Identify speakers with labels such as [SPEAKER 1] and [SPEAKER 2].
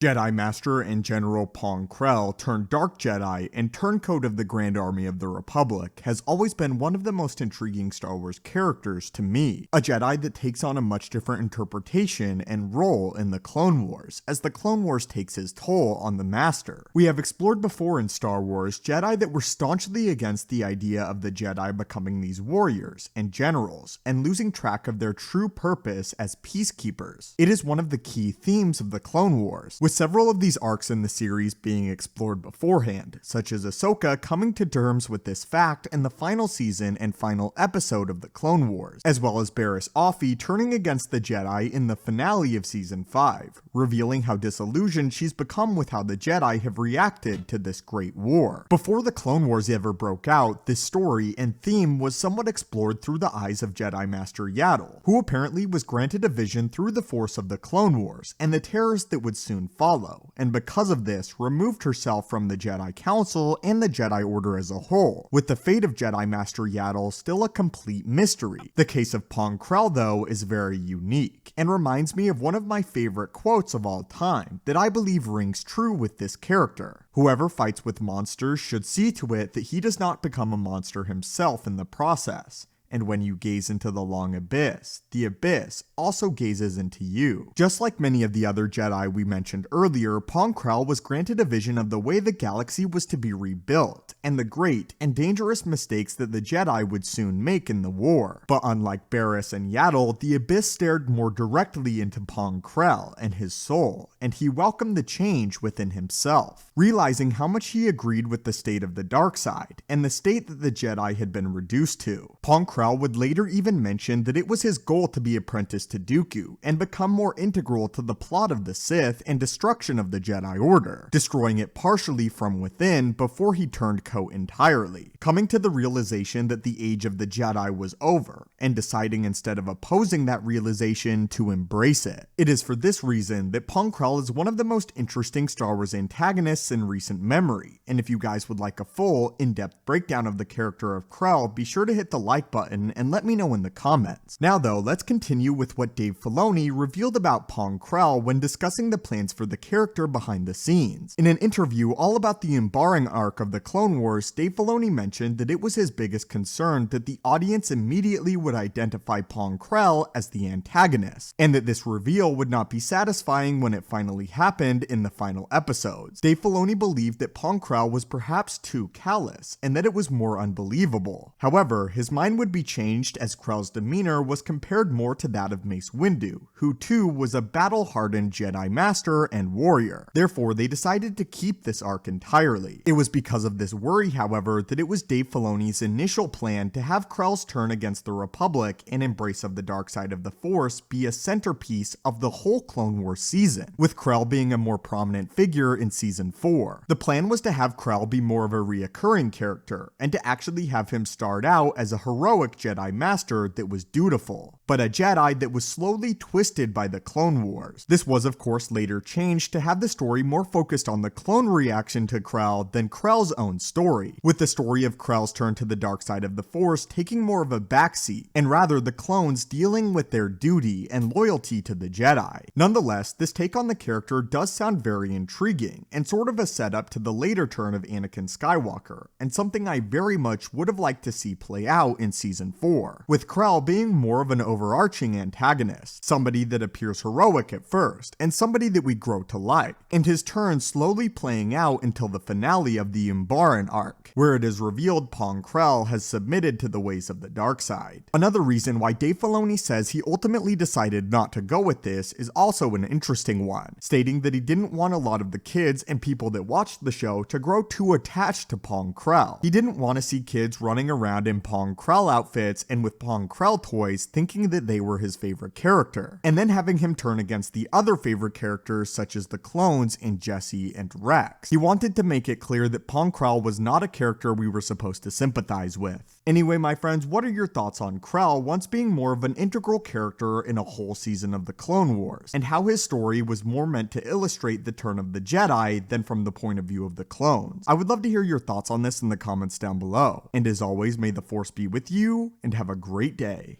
[SPEAKER 1] Jedi Master and General Pong Krell, turned Dark Jedi and turncoat of the Grand Army of the Republic, has always been one of the most intriguing Star Wars characters to me. A Jedi that takes on a much different interpretation and role in the Clone Wars, as the Clone Wars takes his toll on the Master. We have explored before in Star Wars Jedi that were staunchly against the idea of the Jedi becoming these warriors and generals, and losing track of their true purpose as peacekeepers. It is one of the key themes of the Clone Wars, with several of these arcs in the series being explored beforehand, such as Ahsoka coming to terms with this fact in the final season and final episode of the Clone Wars, as well as Barriss Offee turning against the Jedi in the finale of Season 5, revealing how disillusioned she's become with how the Jedi have reacted to this great war. Before the Clone Wars ever broke out, this story and theme was somewhat explored through the eyes of Jedi Master Yaddle, who apparently was granted a vision through the Force of the Clone Wars and the terrors that would soon follow, and because of this, removed herself from the Jedi Council and the Jedi Order as a whole, with the fate of Jedi Master Yaddle still a complete mystery. The case of Pong Krell, though, is very unique, and reminds me of one of my favorite quotes of all time, that I believe rings true with this character. Whoever fights with monsters should see to it that he does not become a monster himself in the process. And when you gaze into the long abyss, the abyss also gazes into you. Just like many of the other Jedi we mentioned earlier, Pong Krell was granted a vision of the way the galaxy was to be rebuilt, and the great and dangerous mistakes that the Jedi would soon make in the war. But unlike Barriss and Yaddle, the abyss stared more directly into Pong Krell and his soul, and he welcomed the change within himself, realizing how much he agreed with the state of the dark side, and the state that the Jedi had been reduced to. Pong Krell would later even mention that it was his goal to be apprenticed to Dooku and become more integral to the plot of the Sith and destruction of the Jedi Order, destroying it partially from within before he turned coat entirely, coming to the realization that the age of the Jedi was over, and deciding instead of opposing that realization to embrace it. It is for this reason that Pong Krell is one of the most interesting Star Wars antagonists in recent memory, and if you guys would like a full, in-depth breakdown of the character of Krell, be sure to hit the like button and let me know in the comments. Now though, let's continue with what Dave Filoni revealed about Pong Krell when discussing the plans for the character behind the scenes. In an interview all about the Embarring arc of the Clone Wars, Dave Filoni mentioned that it was his biggest concern that the audience immediately would identify Pong Krell as the antagonist, and that this reveal would not be satisfying when it finally happened in the final episodes. Dave Filoni believed that Pong Krell was perhaps too callous, and that it was more unbelievable. However, his mind would be changed as Krell's demeanor was compared more to that of Mace Windu, who too was a battle-hardened Jedi Master and warrior. Therefore, they decided to keep this arc entirely. It was because of this worry, however, that it was Dave Filoni's initial plan to have Krell's turn against the Republic and embrace of the dark side of the Force be a centerpiece of the whole Clone Wars season, with Krell being a more prominent figure in Season 4. The plan was to have Krell be more of a reoccurring character, and to actually have him start out as a heroic Jedi Master that was dutiful, but a Jedi that was slowly twisted by the Clone Wars. This was of course later changed to have the story more focused on the clone reaction to Krell than Krell's own story, with the story of Krell's turn to the dark side of the Force taking more of a backseat, and rather the clones dealing with their duty and loyalty to the Jedi. Nonetheless, this take on the character does sound very intriguing, and sort of a setup to the later turn of Anakin Skywalker, and something I very much would have liked to see play out in Season 4, with Krell being more of an overarching antagonist, somebody that appears heroic at first, and somebody that we grow to like, and his turn slowly playing out until the finale of the Embarring arc, where it is revealed Pong Krell has submitted to the ways of the dark side. Another reason why Dave Filoni says he ultimately decided not to go with this is also an interesting one, stating that he didn't want a lot of the kids and people that watched the show to grow too attached to Pong Krell. He didn't want to see kids running around in Pong Krell outfits and with Pong Krell toys thinking that they were his favorite character, and then having him turn against the other favorite characters such as the clones in Jesse and Rex. He wanted to make it clear that Pong Krell was not a character we were supposed to sympathize with. Anyway, my friends, what are your thoughts on Krell once being more of an integral character in a whole season of the Clone Wars, and how his story was more meant to illustrate the turn of the Jedi than from the point of view of the clones? I would love to hear your thoughts on this in the comments down below, and as always, may the Force be with you, and have a great day.